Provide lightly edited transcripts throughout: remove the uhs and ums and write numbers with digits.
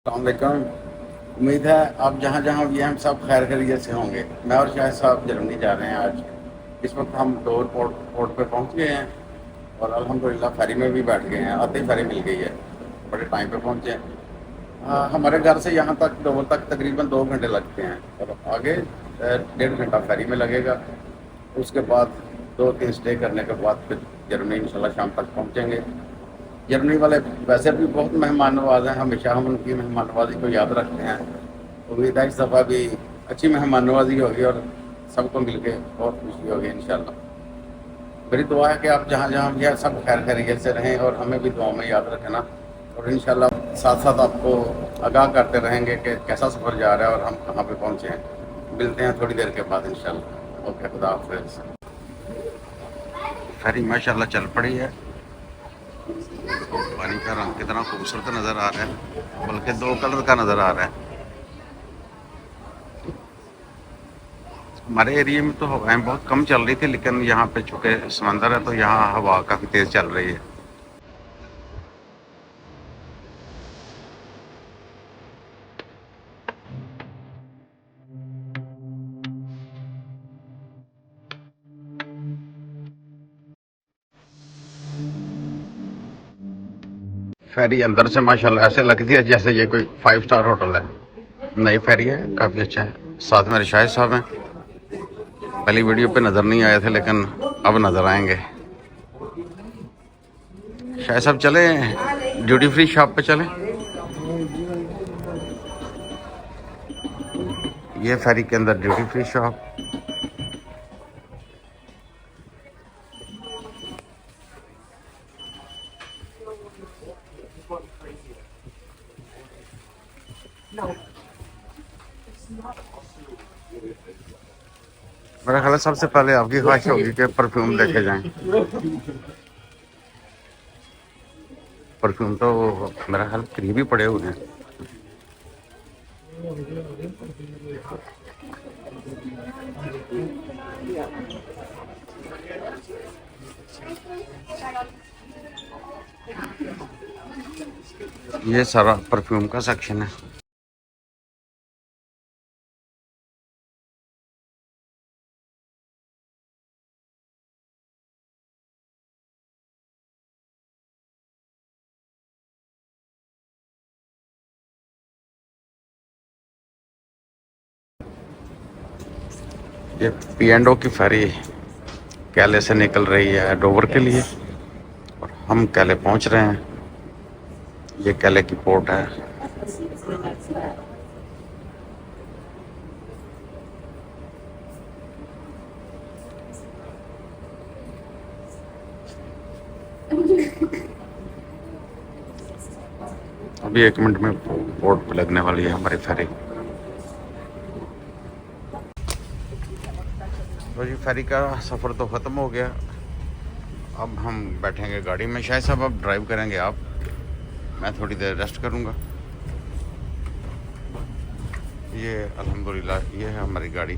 अस्सलामुअलैकुम। उम्मीद है आप जहाँ जहाँ भी हैं हम सब खैर खैरियत से होंगे। मैं और शाहिद साहब जर्मनी जा रहे हैं आज। इस वक्त हम डोर पोर्ट पे पहुँच गए हैं और अल्हम्दुलिल्लाह फेरी में भी बैठ गए हैं। आते ही फेरी मिल गई है, बड़े टाइम पे पहुँचे हैं। हमारे घर से यहाँ तक डोर तक तकरीबन 2 घंटे लगते हैं और आगे 1.5 घंटा फेरी में लगेगा। उसके बाद 2-3 स्टे करने के बाद फिर जर्मनी इंशाल्लाह शाम तक पहुँचेंगे। जर्मनी वाले वैसे भी बहुत मेहमान नवाज हैं, हमेशा हम उनकी मेहमान नवाजी को याद रखते हैं। उम्मीद है इस दफ़ा भी अच्छी मेहमान नवाजी होगी और सबको मिल के बहुत खुशी होगी इंशाल्लाह। मेरी दुआ है कि आप जहाँ जहाँ भी हैं सब खैर खैरियत से रहें और हमें भी दुआ में याद रखना। और इंशाल्लाह साथ साथ आपको आगाह करते रहेंगे कि कैसा सफ़र जा रहा है और हम कहाँ पे पहुँचे हैं। मिलते हैं थोड़ी देर के बाद इंशाल्लाह। ओके, खुदा हाफिज़। फेरी माशाल्लाह चल पड़ी है। पानी का रंग कितना खूबसूरत नज़र आ रहा है, बल्कि 2 कलर का नज़र आ रहा है। हमारे एरिया में तो हवाएं बहुत कम चल रही थी, लेकिन यहाँ पे चूँकि समंदर है तो यहाँ हवा काफ़ी तेज़ चल रही है। फेरी अंदर से माशाल्लाह ऐसे लगती है जैसे ये कोई 5 स्टार होटल है। नई फेरी है, काफ़ी अच्छा है। साथ मेरे शाहिद साहब हैं। पहली वीडियो पे नज़र नहीं आए थे, लेकिन अब नज़र आएंगे। शाहिद साहब चले ड्यूटी फ्री शॉप पे चलें। ये फेरी के अंदर ड्यूटी फ्री शॉप। मेरा ख्याल है सबसे पहले आपकी ख्वाहिश होगी कि परफ्यूम देखे जाएं। परफ्यूम तो मेरा ख्याल करीब ही पड़े हुए हैं। ये सारा परफ्यूम का सेक्शन है। ये P&O की फेरी कैले से निकल रही है डोवर के लिए और हम कैले पहुंच रहे हैं। ये कैले की पोर्ट है। अभी 1 मिनट में पोर्ट पे लगने वाली है हमारी फेरी। तो जी फेरी का सफ़र तो ख़त्म हो गया। अब हम बैठेंगे गाड़ी में। शायद साहब अब ड्राइव करेंगे आप, मैं थोड़ी देर रेस्ट करूँगा। ये अल्हम्दुलिल्लाह ये है हमारी गाड़ी।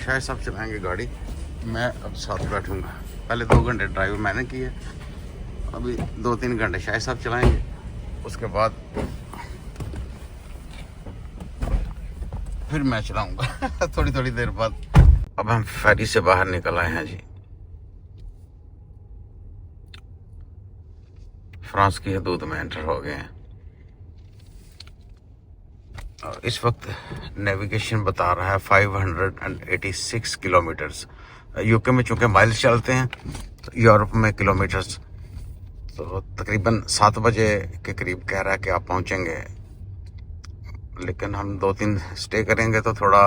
शायद साहब चलाएंगे गाड़ी, मैं अब साथ बैठूँगा। पहले 2 घंटे ड्राइव मैंने की है, अभी 2-3 घंटे शायद साहब चलाएंगे। उसके बाद फिर मैं चलाऊँगा थोड़ी थोड़ी देर बाद। अब हम फेरी से बाहर निकल आए हैं जी। फ्रांस की हदूद में एंटर हो गए हैं और इस वक्त नेविगेशन बता रहा है 586 किलोमीटर्स। यूके में चूँकि माइल्स चलते हैं तो यूरोप में किलोमीटर्स। तो तकरीबन 7 बजे के करीब कह रहा है कि आप पहुँचेंगे, लेकिन हम 2-3 स्टे करेंगे तो थोड़ा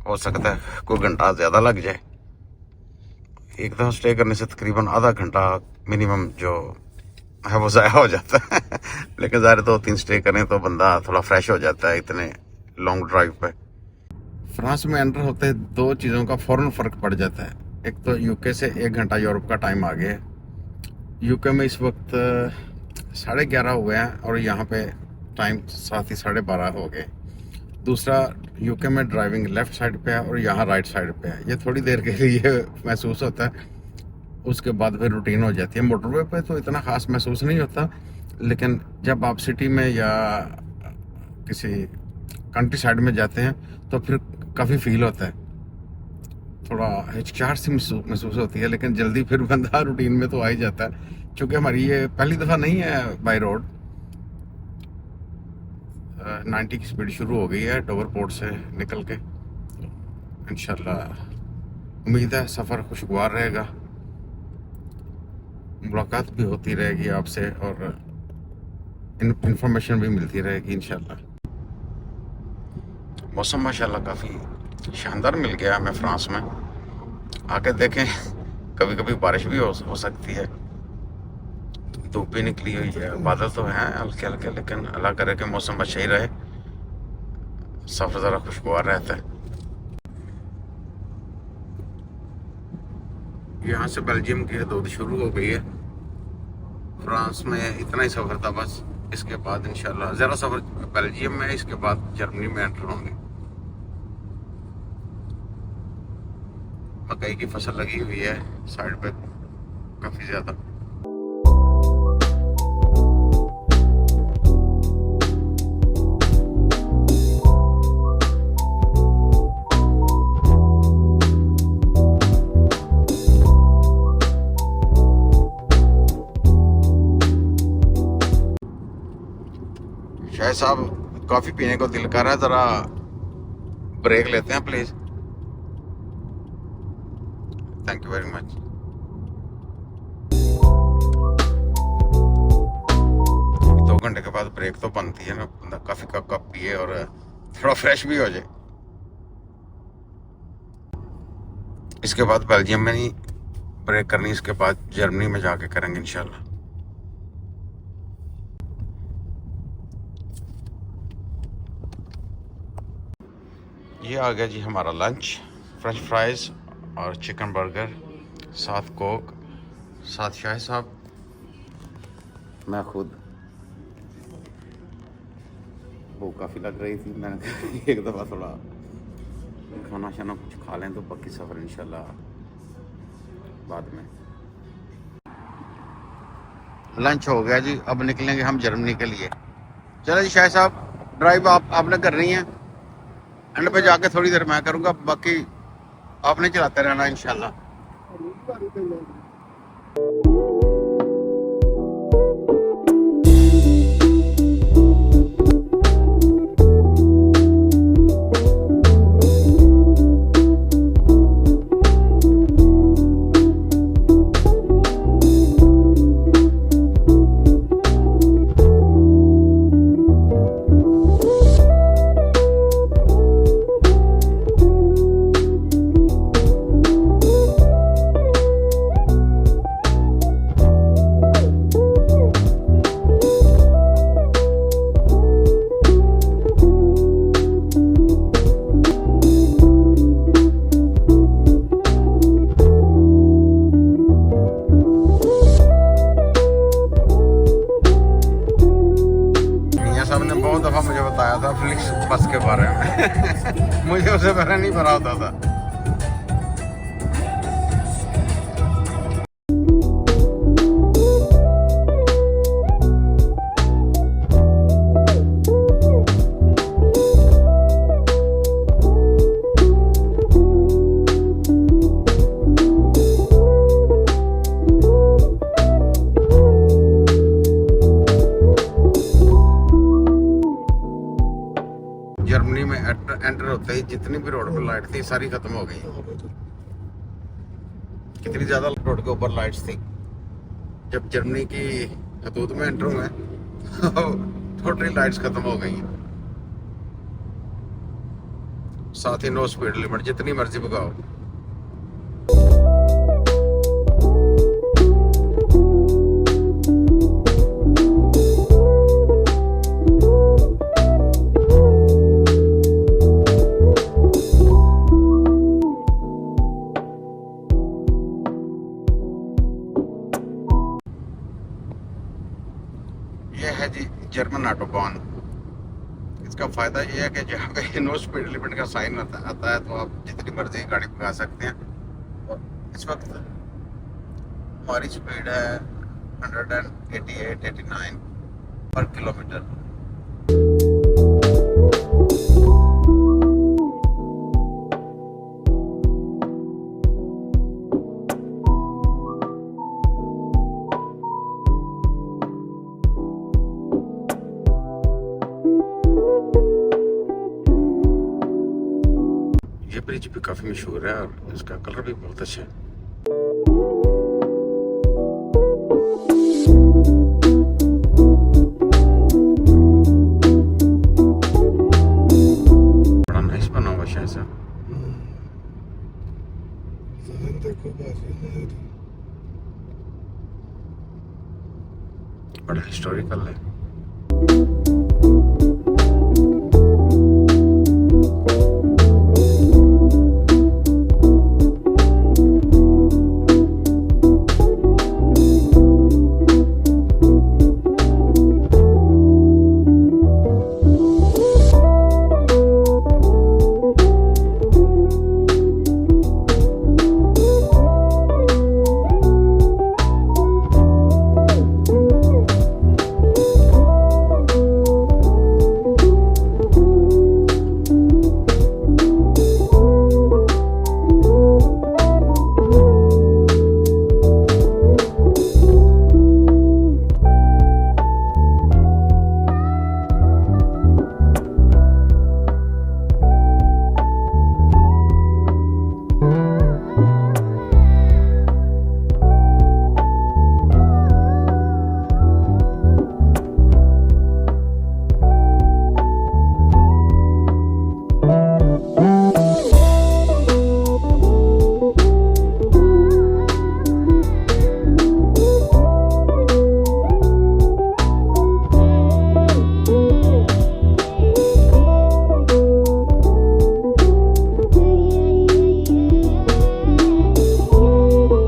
हो सकता है कोई घंटा ज़्यादा लग जाए। एक दफ़ा स्टे करने से तकरीबन आधा घंटा मिनिमम जो है वो ज़ाया हो जाता है लेकिन ज़ाहिर 2-3 स्टे करें तो बंदा थोड़ा फ्रेश हो जाता है इतने लॉन्ग ड्राइव पे। फ्रांस में एंटर होते हैं 2 चीज़ों का फ़ौरन फ़र्क पड़ जाता है। एक तो यूके से 1 घंटा यूरोप का टाइम आगे है। यूके में इस वक्त 11:30 हुए हैं और यहाँ पे टाइम साथ ही 12:30 हो गए। दूसरा, यूके में ड्राइविंग लेफ़्ट साइड पे है और यहाँ राइट साइड पे है। ये थोड़ी देर के लिए महसूस होता है, उसके बाद फिर रूटीन हो जाती है। मोटरवे पे तो इतना ख़ास महसूस नहीं होता, लेकिन जब आप सिटी में या किसी कंट्री साइड में जाते हैं तो फिर काफ़ी फील होता है, थोड़ा हिचकिचाहट सी महसूस होती है, लेकिन जल्दी फिर बंदा रूटीन में तो आ ही जाता है। क्योंकि हमारी ये पहली दफ़ा नहीं है बाई रोड। 90 की स्पीड शुरू हो गई है डोवर पोर्ट से निकल के। इंशाल्लाह उम्मीद है सफ़र खुशगवार रहेगा, मुलाकात भी होती रहेगी आपसे और इंफॉर्मेशन भी मिलती रहेगी इंशाल्लाह। मौसम माशाल्लाह काफ़ी शानदार मिल गया हमें फ्रांस में। आके देखें, कभी कभी बारिश भी हो सकती है। धूप भी निकली हुई है, बादल तो हैं हल्के हल्के, लेकिन अल्लाह करे कि मौसम अच्छा ही रहे, सफ़र ज़रा खुशगवार रहता है। यहाँ से बेल्जियम की हदूद शुरू हो गई है। फ्रांस में इतना ही सफ़र था बस, इसके बाद इंशाल्लाह ज़रा सफ़र बेल्जियम में, इसके बाद जर्मनी में एंटर होंगे। मकई की फसल लगी हुई है साइड पे काफ़ी ज़्यादा। शायद साहब कॉफ़ी पीने को दिल कर रहा है, ज़रा ब्रेक लेते हैं please. Thank you very much. दो घंटे के बाद ब्रेक तो बनती है ना, बंदा कॉफ़ी का कप पिए और थोड़ा फ्रेश भी हो जाए। इसके बाद बेल्जियम में नहीं ब्रेक करनी, इसके बाद जर्मनी में जाके करेंगे इंशाल्लाह। ये आ गया जी हमारा लंच, फ्रेंच फ्राइज़ और चिकन बर्गर, साथ कोक, साथ शाह साहब, मैं खुद। भूख काफ़ी लग रही थी, मैंने कहा एक दफ़ा थोड़ा खाना शाना कुछ खा लें, तो बाकी सफ़र इंशाल्लाह बाद में। लंच हो गया जी, अब निकलेंगे हम जर्मनी के लिए। चलो जी शाह साहब, ड्राइव आपने करनी है, एंड पे जाके थोड़ी देर मैं करूँगा, बाकी आपने चलाते रहना इंशाल्लाह। बहुत दफ़ा मुझे बताया था फ्लिक्स बस के बारे में मुझे उससे पहले नहीं पता होता था। जर्मनी में एंटर होते ही जितनी भी रोड पर लाइट थी सारी खत्म हो गई। कितनी ज्यादा रोड के ऊपर लाइट्स थी। जब जर्मनी की हदूद में एंटर हुए तो टोटली लाइट्स खत्म हो गई। साथ ही नो स्पीड लिमिट, जितनी मर्जी भगाओ। ये है जी जर्मन ऑटोबान। इसका फ़ायदा ये है कि जहाँ पे नो स्पीड लिमिट का साइन आता है तो आप जितनी मर्जी गाड़ी भगा सकते हैं। और इस वक्त हमारी स्पीड है 188-89 पर किलोमीटर। ये ब्रिज भी काफी मशहूर है और इसका कलर भी बहुत अच्छा है। बड़ा नाइस बना हुआ शायद से। बड़ा हिस्टोरिकल है।